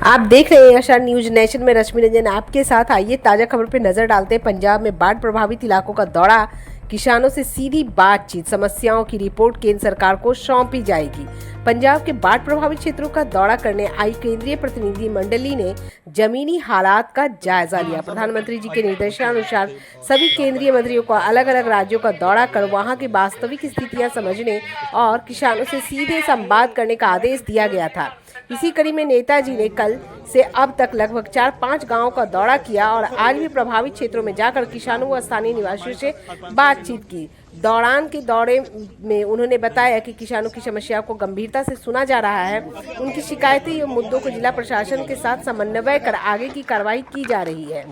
आप देख रहे हैं यशा न्यूज नेशन में रश्मि रंजन आपके साथ। आइए ताजा खबर पर नजर डालते हैं। पंजाब में बाढ़ प्रभावित इलाकों का दौरा, किसानों से सीधी बातचीत, समस्याओं की रिपोर्ट केंद्र सरकार को सौंपी जाएगी। पंजाब के बाढ़ प्रभावित क्षेत्रों का दौरा करने आई केंद्रीय प्रतिनिधि मंडली ने जमीनी हालात का जायजा लिया। प्रधानमंत्री जी के निर्देशानुसार सभी केंद्रीय मंत्रियों को अलग अलग राज्यों का दौरा कर वहां की वास्तविक स्थितियां समझने और किसानों से सीधे संवाद करने का आदेश दिया गया था। इसी कड़ी में नेताजी ने कल से अब तक लगभग 4-5 गांवों का दौरा किया और आज भी प्रभावित क्षेत्रों में जाकर किसानों व स्थानीय निवासियों से बातचीत की। दौरान के दौरे में उन्होंने बताया कि किसानों की समस्याओं को गंभीरता से सुना जा रहा है। उनकी शिकायतें एवं मुद्दों को जिला प्रशासन के साथ समन्वय कर आगे की कार्रवाई की जा रही है।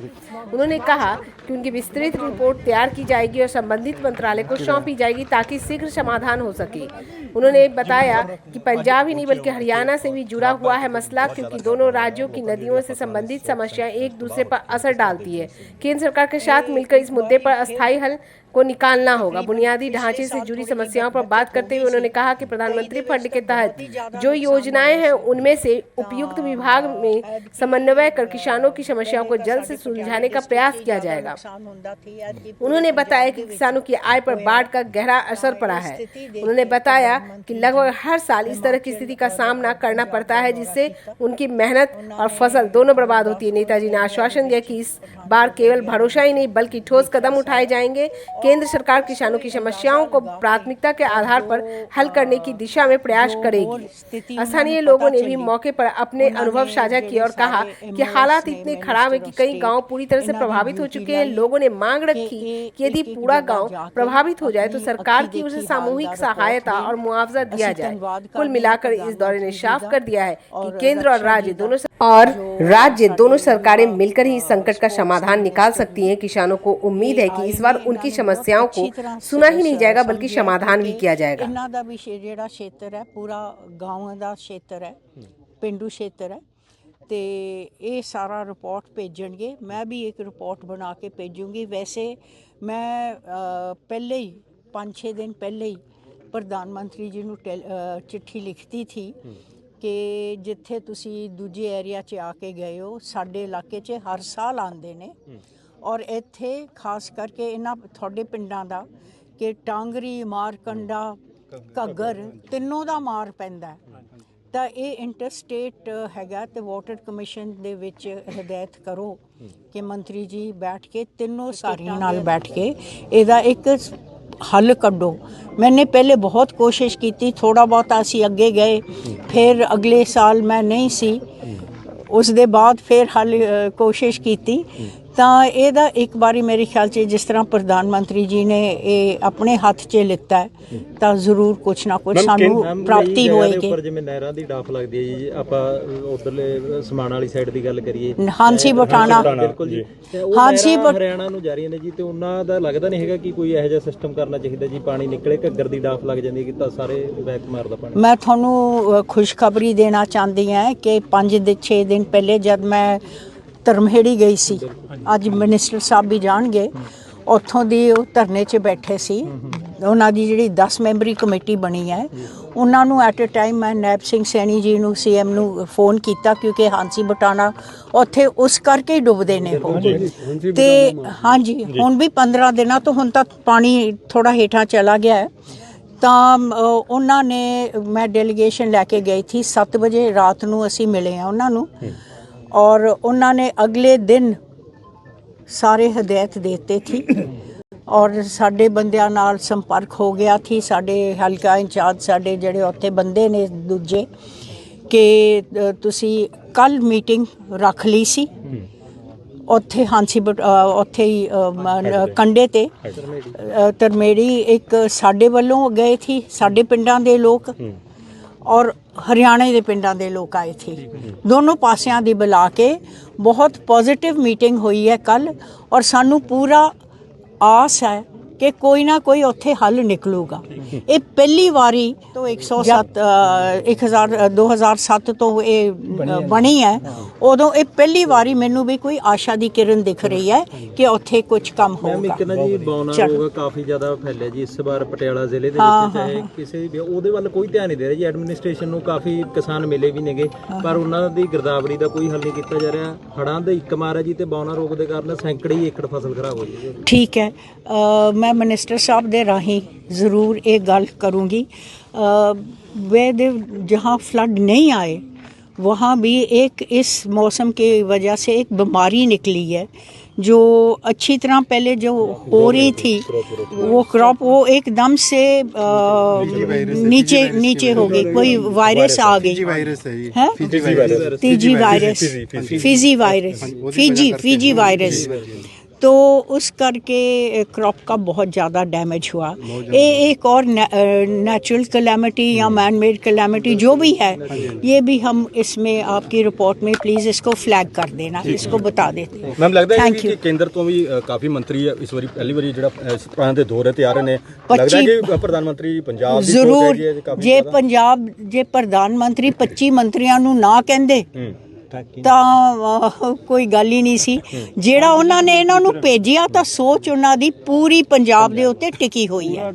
उन्होंने कहा कि उनकी विस्तृत रिपोर्ट तैयार की जाएगी और संबंधित मंत्रालय को सौंपी जाएगी ताकि शीघ्र समाधान हो सके। उन्होंने बताया कि पंजाब ही नहीं बल्कि हरियाणा से भी जुड़ा हुआ है मसला, क्योंकि दोनों राज्यों की नदियों से संबंधित समस्याएं एक दूसरे पर असर डालती है। केंद्र सरकार के साथ मिलकर इस मुद्दे पर अस्थायी हल को निकालना होगा। बुनियादी ढांचे से जुड़ी समस्याओं पर बात करते हुए उन्होंने कहा कि प्रधानमंत्री फंड के तहत जो योजनाएं हैं उनमें से उपयुक्त विभाग में समन्वय कर किसानों की समस्याओं को जल्द से सुलझाने का प्रयास किया जाएगा। उन्होंने बताया कि किसानों की आय पर बाढ़ का गहरा असर पड़ा है। उन्होंने बताया कि लगभग हर साल इस तरह की स्थिति का सामना करना पड़ता है, जिससे उनकी मेहनत और फसल दोनों बर्बाद होती है। नेताजी ने आश्वासन दिया कि इस बार केवल भरोसा ही नहीं बल्कि ठोस कदम उठाए जाएंगे। केंद्र सरकार किसानों की समस्याओं को प्राथमिकता के आधार पर हल करने की दिशा में प्रयास करेगी। स्थानीय लोगों ने भी मौके पर अपने अनुभव साझा किए और कहा कि हालात इतने खराब है कि कई गांव पूरी तरह से प्रभावित हो चुके हैं। लोगों ने मांग रखी कि यदि पूरा गांव प्रभावित हो जाए तो सरकार की ओर से सामूहिक सहायता और मुआवजा दिया जाए। कुल मिलाकर इस दौरे ने साफ कर दिया है कि केंद्र और राज्य दोनों सरकारें मिलकर ही इस संकट का समाधान निकाल सकती हैं। किसानों को उम्मीद है कि इस बार उनकी समस्याओं को सुना ही नहीं जाएगा बल्कि समाधान भी किया जाएगा। इन्हां दा भी जिहड़ा क्षेत्र है पूरा गांव दा क्षेत्र है, पिंडू क्षेत्र है, ते ये सारा रिपोर्ट भेजणगे। मैं भी एक रिपोर्ट बना के भेजूंगी। वैसे मैं पहले ही 5-6 दिन पहले ही प्रधानमंत्री जी नूं चिट्ठी लिखती थी कि जिथे तुसी दूजे एरिया च आके गए हो, साडे इलाके च हर साल आंदे ने और इत्थे खास करके इन्हां तुहाडे पिंडां दा कि टांगरी, मारकंडा, घग्गर तिन्नों दा मार पैंदा है। ਤਾਂ ਇਹ ਇੰਟਰਸਟੇਟ ਹੈਗਾ ਤੇ ਵਾਟਰ ਕਮਿਸ਼ਨ ਦੇ ਵਿੱਚ ਹਦਾਇਤ ਕਰੋ ਕਿ ਮੰਤਰੀ ਜੀ ਬੈਠ ਕੇ ਤਿੰਨੋਂ ਸਾਰੀਆਂ ਨਾਲ ਬੈਠ ਕੇ ਇਹਦਾ ਇੱਕ हल कड्डो। मैंने पहले बहुत कोशिश की थी, थोड़ा बहुत असी अगे गए, फिर अगले साल मैं नहीं सी, उस दे बाद फिर हल कोशिश की थी। तो ਇਹਦਾ एक बारी मेरे ख्याल से जिस तरह प्रधानमंत्री जी ने ये अपने हाथ च लिता है तो जरूर कुछ ना कुछ सानू प्राप्ति होएगी। जिवें नहरां दी डाफ लगदी है जी, आपां उधरले समाण वाली साइड दी गल करिए, हांसी बटाना, बिल्कुल जी, हांसी हरियाणा नूं जा रही ने जी, ते उन्हां दा लगदा नहीं हैगा कि कोई ਇਹੋ ਜਿਹਾ सिस्टम करना चाहिए जी। पानी निकले घग्गर दी डाफ लग जांदी कि सारे बैक मारदा पानी। मैं तुहानू खुशखबरी देना चाहती हैं कि 5-6 दिन पहले जब मैं ਧਰਮਹੇੜੀ ਗਈ ਸੀ, ਅੱਜ ਮਿਨਿਸਟਰ ਸਾਹਿਬ ਵੀ ਜਾਣਗੇ, ਉੱਥੋਂ ਦੀ ਉਹ ਧਰਨੇ 'ਚ ਬੈਠੇ ਸੀ। ਉਹਨਾਂ ਦੀ ਜਿਹੜੀ 10 ਮੈਂਬਰੀ ਕਮੇਟੀ ਬਣੀ ਹੈ, ਉਹਨਾਂ ਨੂੰ ਐਟ ਅ ਟਾਈਮ ਮੈਂ ਨੈਬ ਸਿੰਘ ਸੈਣੀ ਜੀ ਨੂੰ CM ਨੂੰ ਫੋਨ ਕੀਤਾ, ਕਿਉਂਕਿ ਹਾਂਸੀ ਬਟਾਣਾ ਉੱਥੇ ਉਸ ਕਰਕੇ ਹੀ ਡੁੱਬਦੇ ਨੇ ਉਹ। ਤੇ ਹਾਂਜੀ ਹੁਣ ਵੀ 15 ਦਿਨਾਂ ਤੋਂ ਹੁਣ ਤੱਕ ਪਾਣੀ ਥੋੜ੍ਹਾ ਹੇਠਾਂ ਚਲਾ ਗਿਆ ਹੈ। ਤਾਂ ਉਹਨਾਂ ਨੇ, ਮੈਂ ਡੈਲੀਗੇਸ਼ਨ ਲੈ ਕੇ ਗਈ ਸੀ 7 ਵਜੇ ਰਾਤ ਨੂੰ ਅਸੀਂ ਮਿਲੇ ਹਾਂ ਉਹਨਾਂ ਨੂੰ और उन्होंने अगले दिन सारे हदायत देते थी और साढ़े बंदियां नाल संपर्क हो गया थी। साढ़े हल्का इंचार्ज साढ़े जड़े उत्थे बंदे ने दूजे कि तुसी कल मीटिंग रख ली सी उत्थे हांसी उत्थे ही कंडे ते तरमेड़ी। एक साढ़े वालों गए थी, साढ़े पिंडां दे लोग और हरियाणे के पिंडां दे लोग आए थे। दोनों पासियां दी बुला के बहुत पॉजिटिव मीटिंग हुई है कल और सानू पूरा आस है कि कोई ना कोई उत्थे हल निकलूगा। ये पहली बारी तो 2007 तो ये बनी है ਉਦੋਂ ਇਹ ਪਹਿਲੀ ਵਾਰੀ ਮੈਨੂੰ ਵੀ ਕੋਈ ਆਸ਼ਾ ਦੀ ਕਿਰਨ ਦਿਖ ਰਹੀ ਹੈ ਕਿ ਉੱਥੇ ਕੁਝ ਕੰਮ ਮੈਮ ਹੋਊਗਾ। ਇੱਕ ਨਾ ਜੀ ਬੌਨਾ ਚਲੋ। ਰੋਗ ਕਾਫੀ ਜ਼ਿਆਦਾ ਫੈਲਿਆ ਜੀ ਇਸ ਵਾਰ ਪਟਿਆਲਾ ਜ਼ਿਲ੍ਹੇ ਦੇ ਵਿੱਚ, ਚਾਹੇ ਕਿਸੇ ਵੀ ਉਹਦੇ ਵੱਲ ਕੋਈ ਧਿਆਨ ਨਹੀਂ ਦੇ ਰਿਹਾ ਜੀ। ਐਡਮਿਨਿਸਟ੍ਰੇਸ਼ਨ ਨੂੰ ਕਾਫੀ ਕਿਸਾਨ ਮਿਲੇ ਵੀ ਨੇਗੇ, ਪਰ ਉਹਨਾਂ ਦੀ ਗਿਰਦਾਵਰੀ ਦਾ ਕੋਈ ਹੱਲ ਨਹੀਂ ਕੀਤਾ ਜਾ ਰਿਹਾ। ਹੜ੍ਹਾਂ ਦਾ ਇੱਕ ਮਾਰ ਹੈ ਜੀ ਤੇ ਬੌਨਾ ਰੋਗ ਦੇ ਕਾਰਨ ਸੈਂਕੜੇ ਏਕੜ ਫਸਲ ਖਰਾਬ ਹੋਈ ਹੈ ਜੀ। ਠੀਕ ਹੈ, ਮੈਂ ਮਿਨਿਸਟਰ ਸਾਹਿਬ ਦੇ ਰਾਹੀਂ ज़रूर एक गल करूँगी। वे जहाँ फ्लड नहीं आए वहाँ भी एक इस मौसम की वजह से एक बीमारी निकली है जो अच्छी तरह पहले जो हो रही थी वो क्रॉप वो एकदम से नीचे हो गई, कोई वायरस आ गई है, फीजी वायरस तो उस करके क्रॉप का बहुत ज़्यादा डैमेज हुआ। एक और नेचुरल कैलेमिटी या मैन मेड कैलेमिटी जो भी है ये भी हम इसमें आपकी रिपोर्ट में प्लीज़ इसको फ्लैग कर देना, इसको बता देते। मैम लगता है कि केंद्र तो भी काफ़ी मंत्री इस बारी पहली बारी जो तरह के दौरे ते आ रहे हैं, लगता है कि प्रधानमंत्री पंजाब दी जरूर सोच है कि जे पंजाब जे प्रधानमंत्री 25 मंत्रियों ਨੂੰ ਨਾ ਕਹਿੰਦੇ ਤਾਂ ਕੋਈ ਗੱਲ ਹੀ ਨਹੀਂ ਸੀ। ਜਿਹੜਾ ਉਹਨਾਂ ਨੇ ਇਹਨਾਂ ਨੂੰ ਭੇਜਿਆ ਤਾਂ ਸੋਚ ਉਹਨਾਂ ਦੀ ਪੂਰੀ ਪੰਜਾਬ ਦੇ ਉੱਤੇ ਟਿਕੀ ਹੋਈ ਹੈ।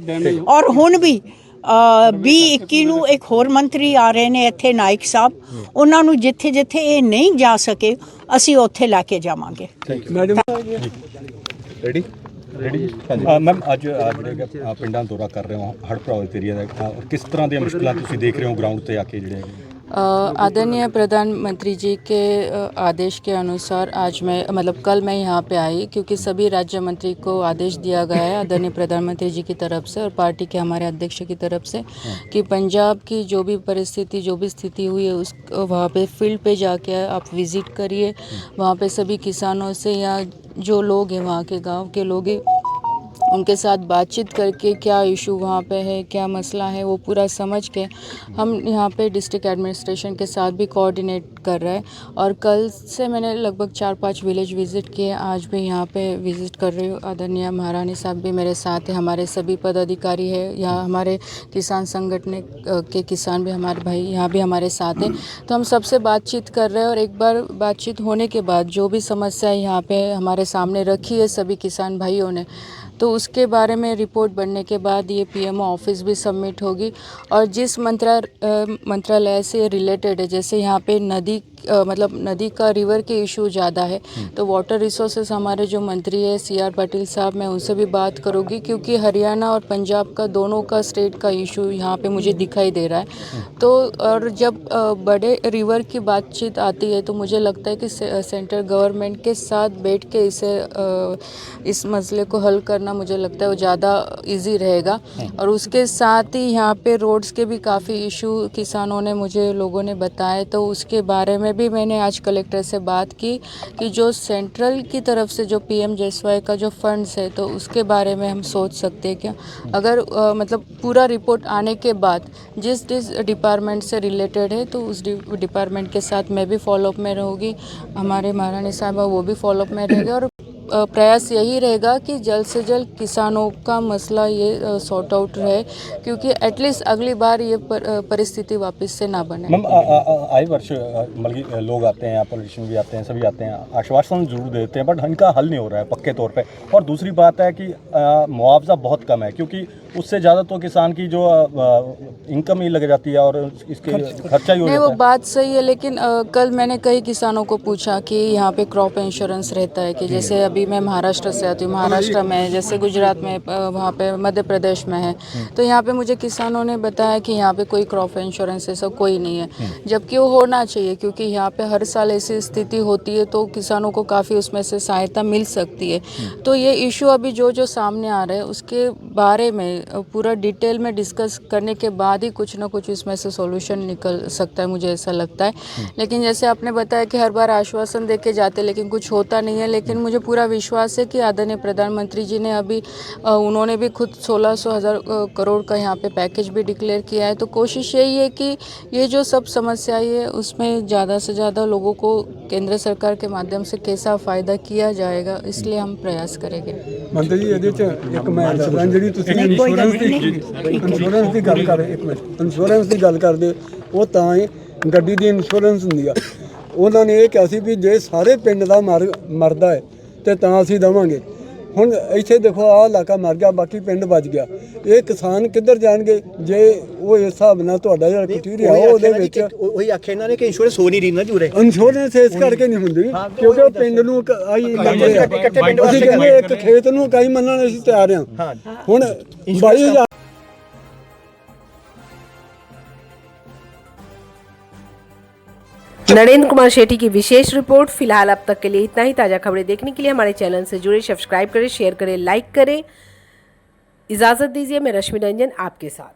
ਔਰ ਹੁਣ ਵੀ 2021 ਨੂੰ ਇੱਕ ਹੋਰ ਮੰਤਰੀ ਆ ਰਹੇ ਨੇ ਇੱਥੇ, ਨਾਇਕ ਸਾਹਿਬ, ਉਹਨਾਂ ਨੂੰ ਜਿੱਥੇ ਜਿੱਥੇ ਇਹ ਨਹੀਂ ਜਾ ਸਕੇ ਅਸੀਂ ਉੱਥੇ ਲੈ ਕੇ ਜਾਵਾਂਗੇ। ਮੈਡਮ ਰੈਡੀ ਜੀ ਮੈਮ ਅੱਜ ਜਿਹੜੇ ਪਿੰਡਾਂ ਦਾ ਦੌਰਾ ਕਰ ਰਹੇ ਹੋ ਹੜ੍ਹ ਪ੍ਰਭਾਵਿਤ ਏਰੀਆ ਦਾ, ਕਿਸ ਤਰ੍ਹਾਂ ਦੀਆਂ ਮੁਸ਼ਕਲਾਂ ਤੁਸੀਂ ਦੇਖ ਰਹੇ ਹੋ ਗਰਾਊਂਡ ਤੇ ਆ ਕੇ ਜਿਹੜੇ? आदरणीय प्रधानमंत्री जी के आदेश के अनुसार आज मैं कल मैं यहाँ पे आई, क्योंकि सभी राज्य मंत्री को आदेश दिया गया है आदरणीय प्रधानमंत्री जी की तरफ से और पार्टी के हमारे अध्यक्ष की तरफ से कि पंजाब की जो भी परिस्थिति जो भी स्थिति हुई है उस वहाँ पे फील्ड पे जाके आप विज़िट करिए। वहाँ पे सभी किसानों से या जो लोग हैं वहाँ के गाँव के लोग हैं उनके साथ बातचीत करके क्या इशू वहाँ पे है, क्या मसला है, वो पूरा समझ के हम यहाँ पे डिस्ट्रिक्ट एडमिनिस्ट्रेशन के साथ भी कोऑर्डिनेट कर रहे हैं। और कल से मैंने लगभग 4-5 विलेज विज़िट किए, आज भी यहाँ पे विज़िट कर रही हूँ। आदरणीय महारानी साहब भी मेरे साथ हैं, हमारे सभी पदाधिकारी हैं, यहाँ हमारे किसान संगठन के किसान भी हमारे भाई यहाँ भी हमारे साथ हैं। तो हम सबसे बातचीत कर रहे हैं और एक बार बातचीत होने के बाद जो भी समस्या यहाँ पे हमारे सामने रखी है सभी किसान भाइयों ने, तो उसके बारे में रिपोर्ट बनने के बाद ये पीएमओ ऑफिस भी सबमिट होगी। और जिस मंत्रालय से रिलेटेड है, जैसे यहाँ पे नदी का रिवर के इशू ज़्यादा है, तो वाटर रिसोर्सेज हमारे जो मंत्री है CR पाटिल साहब, मैं उनसे भी बात करूँगी, क्योंकि हरियाणा और पंजाब का दोनों का स्टेट का इशू यहाँ पे मुझे दिखाई दे रहा है। तो और जब बड़े रिवर की बातचीत आती है तो मुझे लगता है कि सेंट्रल गवर्नमेंट के साथ बैठ के इस मसले को हल करना मुझे लगता है वो ज़्यादा इजी रहेगा। और उसके साथ ही यहाँ पे रोड्स के भी काफ़ी इशू किसानों ने मुझे लोगों ने बताए, तो उसके बारे में भी मैंने आज कलेक्टर से बात की कि जो सेंट्रल की तरफ से जो PM-JSY का जो फंड्स है तो उसके बारे में हम सोच सकते हैं क्या, अगर पूरा रिपोर्ट आने के बाद जिस डिपार्टमेंट से रिलेटेड है तो उस डिपार्टमेंट के साथ मैं भी फॉलोअप में रहूँगी, हमारे महारानी साहब वो भी फॉलोअप में रहेंगे। और प्रयास यही रहेगा कि जल्द से जल्द किसानों का मसला ये सॉर्ट आउट रहे, क्योंकि एटलीस्ट अगली बार ये परिस्थिति वापस से ना बने। मैम आए वर्ष लोग आते हैं, पॉलिटिशियन भी आते हैं, सभी आते हैं, आश्वासन जरूर देते हैं, बट इनका हल नहीं हो रहा है पक्के तौर पे। और दूसरी बात है कि मुआवजा बहुत कम है, क्योंकि उससे ज़्यादा तो किसान की जो इनकम ही लग जाती है और इसके खर्चा ही हो जाता है। वो बात सही है, लेकिन कल मैंने कई किसानों को पूछा कि यहाँ पे क्रॉप इंश्योरेंस रहता है कि जैसे अभी मैं महाराष्ट्र से आती हूँ, महाराष्ट्र में जैसे गुजरात में, वहाँ पे मध्य प्रदेश में है, तो यहाँ पे मुझे किसानों ने बताया कि यहाँ पे कोई क्रॉप इंश्योरेंस ऐसा कोई नहीं है, जबकि वो होना चाहिए, क्योंकि यहाँ पे हर साल ऐसी स्थिति होती है तो किसानों को काफ़ी उसमें से सहायता मिल सकती है। तो ये इशू अभी जो सामने आ रहे हैं उसके बारे में पूरा डिटेल में डिस्कस करने के बाद ही कुछ ना कुछ इसमें से सॉल्यूशन निकल सकता है, मुझे ऐसा लगता है। लेकिन जैसे आपने बताया कि हर बार आश्वासन दे के जाते लेकिन कुछ होता नहीं है, लेकिन मुझे पूरा विश्वास है कि आदरणीय प्रधानमंत्री जी ने अभी उन्होंने भी खुद 1600 करोड़ का यहाँ पे पैकेज भी डिक्लेयर किया है। तो कोशिश यही है कि ये जो सब समस्याएं है उसमें ज़्यादा से ज़्यादा लोगों को केंद्र सरकार के माध्यम से कैसा फ़ायदा किया जाएगा, इसलिए हम प्रयास करेंगे। मंत्री जी ਇਹਦੇ ਚ ਇੱਕ ਮੈਂ ਦੱਸਦਾ, ਜਿਹੜੀ ਤੁਸੀਂ ਇੰਸ਼ੋਰੈਂਸ ਦੀ ਗੱਲ ਕਰ ਰਹੇ, ਇੱਕ ਮਿੰਟ, ਇੰਸ਼ੋਰੈਂਸ ਦੀ ਗੱਲ ਕਰਦੇ ਉਹ ਤਾਂ ਹੈ ਗੱਡੀ ਦੀ ਇੰਸ਼ੋਰੈਂਸ ਹੁੰਦੀ ਆ, ਉਹਨਾਂ ਨੇ ਇਹ ਕਿਹਾ ਸੀ ਵੀ ਜੇ ਸਾਰੇ ਪਿੰਡ ਦਾ ਮਰਦਾ ਹੈ ਤੇ ਤਾਂ ਅਸੀਂ ਦੇਵਾਂਗੇ। ਹੁਣ ਇੱਥੇ ਦੇਖੋ ਆਹ ਇਲਾਕਾ ਮਰ ਗਿਆ, ਬਾਕੀ ਪਿੰਡ ਬਚ ਗਿਆ। ਇਹ ਕਿਸਾਨ ਕਿੱਧਰ ਜਾਣਗੇ ਜੇ ਉਹ ਇਸ ਹਿਸਾਬ ਨਾਲ ਤੁਹਾਡਾ ਜਿਹੜਾ ਕਟੀਰੀਆ ਉਹਦੇ ਵਿੱਚ ਉਹੀ ਆਖਿਆ ਇਹਨਾਂ ਨੇ ਕਿ ਇੰਸ਼ੋਰੈਂਸ ਹੋ ਨਹੀਂ ਰਹੀ ਨਾ ਜੁਰੇ। ਇੰਸ਼ੋਰੈਂਸ ਇਸ ਕਰਕੇ ਨਹੀਂ ਹੁੰਦੀ ਕਿਉਂਕਿ ਉਹ ਪਿੰਡ ਨੂੰ ਆਈ ਮੰਨਦੇ ਆ। ਅਸੀਂ ਕਹਿੰਦੇ ਇੱਕ ਖੇਤ ਨੂੰ ਇਕਾਈ ਮੰਨਣ ਅਸੀਂ ਤਿਆਰ ਹਾਂ। ਹੁਣ 22,000 नरेंद्र कुमार शेट्टी की विशेष रिपोर्ट। फिलहाल अब तक के लिए इतना ही। ताज़ा खबरें देखने के लिए हमारे चैनल से जुड़े, सब्सक्राइब करें, शेयर करें, लाइक करें। इजाज़त दीजिए, मैं रश्मि रंजन आपके साथ।